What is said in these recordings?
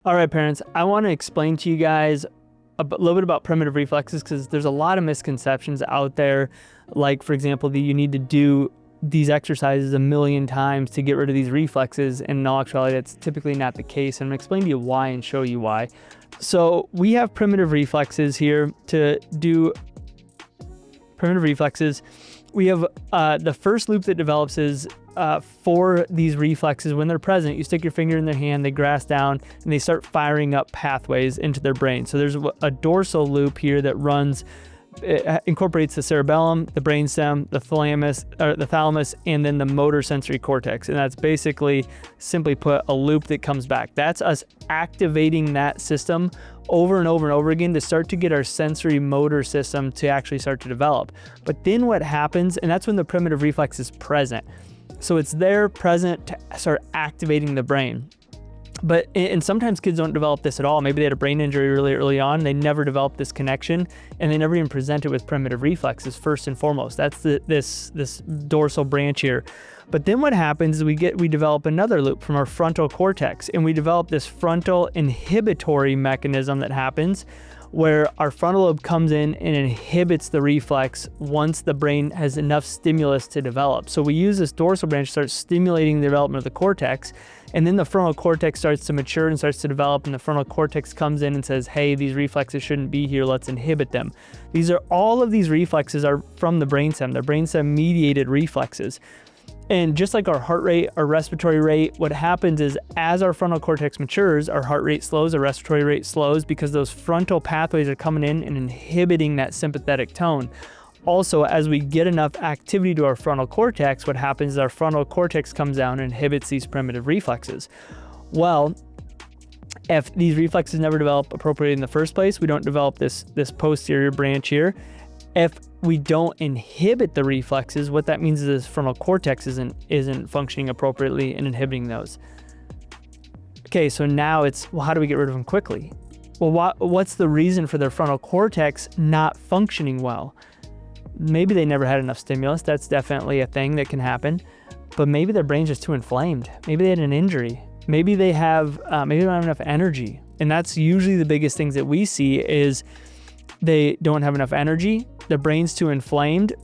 All right, parents, I want to explain to you guys a little bit about primitive reflexes because there's a lot of misconceptions out there. Like, for example, that you need to do these exercises 1,000,000 times to get rid of these reflexes. And in all actuality, that's typically not the case. And I'm going to explain to you why and show you why. So we have primitive reflexes here to do primitive reflexes. We have the first loop that develops is for these reflexes. When they're present, you stick your finger in their hand, they grasp down, and they start firing up pathways into their brain. So there's a dorsal loop here that runs, it incorporates the cerebellum, the brainstem, the thalamus, and then the motor sensory cortex. And that's basically, simply put, a loop that comes back. That's us activating that system over and over and over again to start to get our sensory motor system to actually start to develop. But then what happens, and that's when the primitive reflex is present. So it's there, present, to start activating the brain. And sometimes kids don't develop this at all. Maybe they had a brain injury really early on. They never developed this connection, and they never even present it with primitive reflexes first and foremost. That's this dorsal branch here. But then what happens is we develop another loop from our frontal cortex, and we develop this frontal inhibitory mechanism that happens where our frontal lobe comes in and inhibits the reflex once the brain has enough stimulus to develop. So we use this dorsal branch to start stimulating the development of the cortex, and then the frontal cortex starts to mature and starts to develop, and the frontal cortex comes in and says, hey, these reflexes shouldn't be here, let's inhibit them. All of these reflexes are from the brainstem. They're brainstem mediated reflexes. And just like our heart rate, our respiratory rate, what happens is as our frontal cortex matures, our heart rate slows, our respiratory rate slows because those frontal pathways are coming in and inhibiting that sympathetic tone. Also, as we get enough activity to our frontal cortex, what happens is our frontal cortex comes down and inhibits these primitive reflexes. Well, if these reflexes never develop appropriately in the first place, we don't develop this posterior branch here. If we don't inhibit the reflexes, what that means is this frontal cortex isn't functioning appropriately and inhibiting those. Okay, so now it's, well, how do we get rid of them quickly? Well, what's the reason for their frontal cortex not functioning well? Maybe they never had enough stimulus. That's definitely a thing that can happen. But maybe their brain's just too inflamed. Maybe they had an injury. Maybe they don't have enough energy. And that's usually the biggest things that we see is they don't have enough energy, their brain's too inflamed,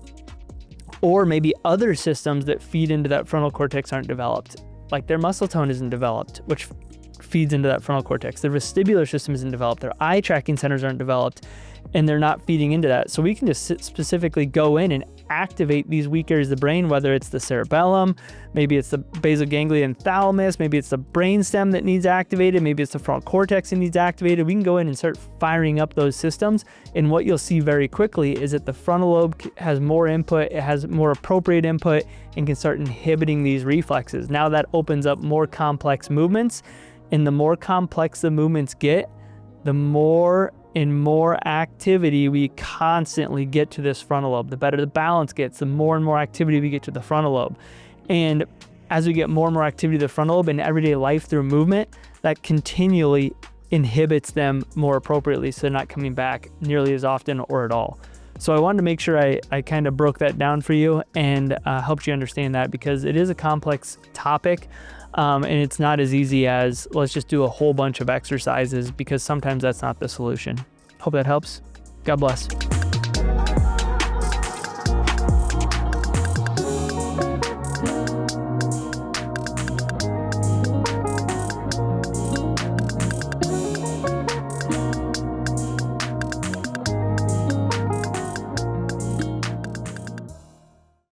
or maybe other systems that feed into that frontal cortex aren't developed. Like their muscle tone isn't developed, which feeds into that frontal cortex. Their vestibular system isn't developed. Their eye tracking centers aren't developed, and they're not feeding into that. So we can just specifically go in and activate these weak areas of the brain, whether it's the cerebellum, maybe it's the basal ganglion thalamus, maybe it's the brainstem that needs activated, maybe it's the frontal cortex that needs activated. We can go in and start firing up those systems. And what you'll see very quickly is that the frontal lobe has more input, it has more appropriate input, and can start inhibiting these reflexes. Now that opens up more complex movements. And the more complex the movements get, the more and more activity we constantly get to this frontal lobe. The better the balance gets, the more and more activity we get to the frontal lobe. And as we get more and more activity to the frontal lobe in everyday life through movement, that continually inhibits them more appropriately, so they're not coming back nearly as often or at all. So I wanted to make sure I kind of broke that down for you and helped you understand that, because it is a complex topic. And it's not as easy as let's just do a whole bunch of exercises, because sometimes that's not the solution. Hope that helps. God bless.